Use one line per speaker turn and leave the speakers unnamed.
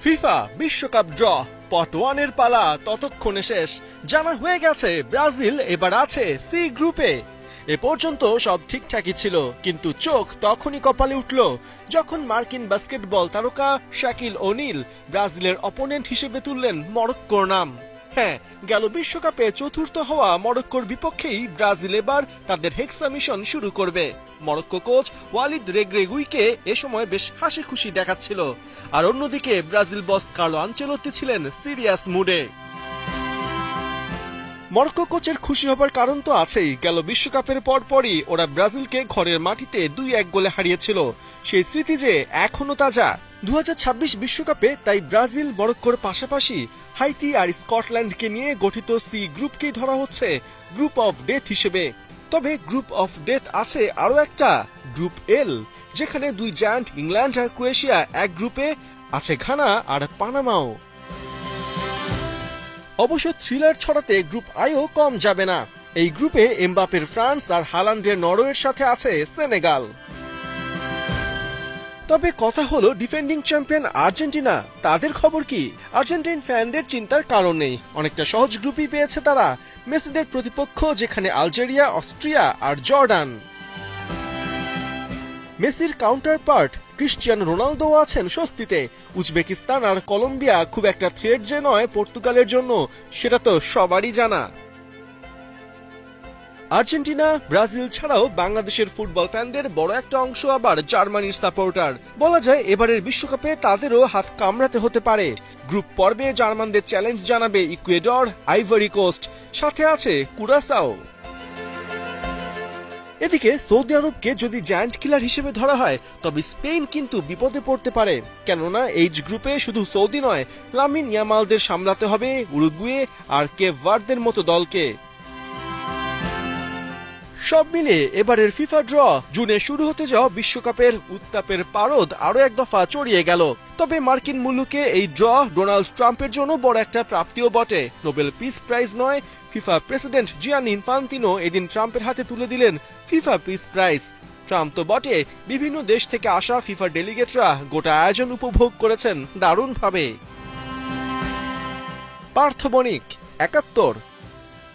FIFA বিশ্বকাপ draw পট ওয়ানের পালা ততক্ষণে শেষ। জানা হয়ে গেছে ব্রাজিল এবার আছে সি গ্রুপে। এ পর্যন্ত সব ঠিকঠাকই ছিল, কিন্তু চোখ তখনই কপালে উঠল যখন মার্কিন বাস্কেটবল তারকা শাকিল ওনিল ব্রাজিলের অপোনেন্ট হিসেবে তুললেন মরক্কোর নাম। হ্যাঁ, গেল বিশ্বকাপে চতুর্থ হওয়া মরক্কোর বিপক্ষেই ব্রাজিল এবার তাদের হেক্সা মিশন শুরু করবে। মরক্কো কোচ ওয়ালিদ রেগ্রেগুইকে এ সময় বেশ হাসি খুশি দেখাচ্ছিল, আর অন্যদিকে ব্রাজিল বস কার্লো আনচেলত্তি ছিলেন সিরিয়াস মুডে। মরক্কো কোচের খুশি হবার কারণ তো আছেই। গেল বিশ্বকাপের পরপরই ওরা ব্রাজিলকে ঘরের মাটিতে 2-1 গোলে হারিয়েছিল, সেই স্মৃতি যে এখনো তাজা। 2026 বিশ্বকাপে তাই ব্রাজিল মরক্কোর পাশাপাশি হাইতি আর স্কটল্যান্ডকে নিয়ে গঠিত সি গ্রুপকেই ধরা হচ্ছে গ্রুপ অফ ডেথ হিসেবে। তবে গ্রুপ অফ ডেথ আছে আরো একটা, গ্রুপ এল, যেখানে দুই জায়ান্ট ইংল্যান্ড আর ক্রোয়েশিয়া এক গ্রুপে, আছে ঘানা আর পানামাও। অবশ্য থ্রিলার ছড়াতে গ্রুপ আইও কম যাবে না। এই গ্রুপে এমবাপের ফ্রান্স আর হালান্ডের নরওয়ের সাথে আছে সেনেগাল। তবে কথা হলো ডিফেন্ডিং চ্যাম্পিয়ন আর্জেন্টিনা, তাদের খবর কি? আর্জেন্টিন ফ্যানদের চিন্তার কারণ নেই, অনেকটা সহজ গ্রুপই পেয়েছে তারা। মেসিদের প্রতিপক্ষ যেখানে আলজেরিয়া, অস্ট্রিয়া আর জর্ডান। মেসির কাউন্টার পার্ট ক্রিশ্চিয়ানো রোনালদো আছেন স্বস্তিতে। উজবেকিস্তান আর কলম্বিয়া খুব একটা থ্রেট যে নয় পর্তুগালের জন্য, সেটা তো সবারই জানা। আর্জেন্টিনা, ব্রাজিল ছাড়াও বাংলাদেশের ফুটবল ফ্যানদের বড় একটা অংশ আবার জার্মানির সাপোর্টার। বলা যায় এবারের বিশ্বকাপে তাদেরও হাত কামড়াতে হতে পারে। গ্রুপ পর্বে জার্মানদের চ্যালেঞ্জ জানাবে ইকুয়েডর, আইভরি কোস্ট, সাথে আছে কুরাসাও। এদিকে সৌদি আরবকে যদি জায়ান্ট কিলার হিসেবে ধরা হয়, তবে স্পেন কিন্তু বিপদে পড়তে পারে। কেননা এইচ গ্রুপে শুধু সৌদি নয়, লামিন ইয়ামালদের সামলাতে হবে উরুগুয়ে আর কেপ ভার্দের মতো দলকে। সব মিলে এবারের ফিফা ড্র জুনে শুরু হতে যাওয়া বিশ্বকাপের উত্তাপের পারদ আরো এক দফা চড়িয়ে গেল। তবে মার্কিন মুলুকে এই ড্র ডোনাল্ড ট্রাম্পের জন্য বড় একটা প্রাপ্তিও বটে। নোবেল পিস প্রাইজ নয়, ফিফা প্রেসিডেন্ট জিয়ানি ইনফান্তিনো এদিন ট্রাম্পের হাতে তুলে দিলেন ফিফা পিস প্রাইজ। ট্রাম্প তো বটে, বিভিন্ন দেশ থেকে আসা ফিফা ডেলিগেটরা গোটা আয়োজন উপভোগ করেছেন দারুণভাবে। পার্থ বণিক, ৭১।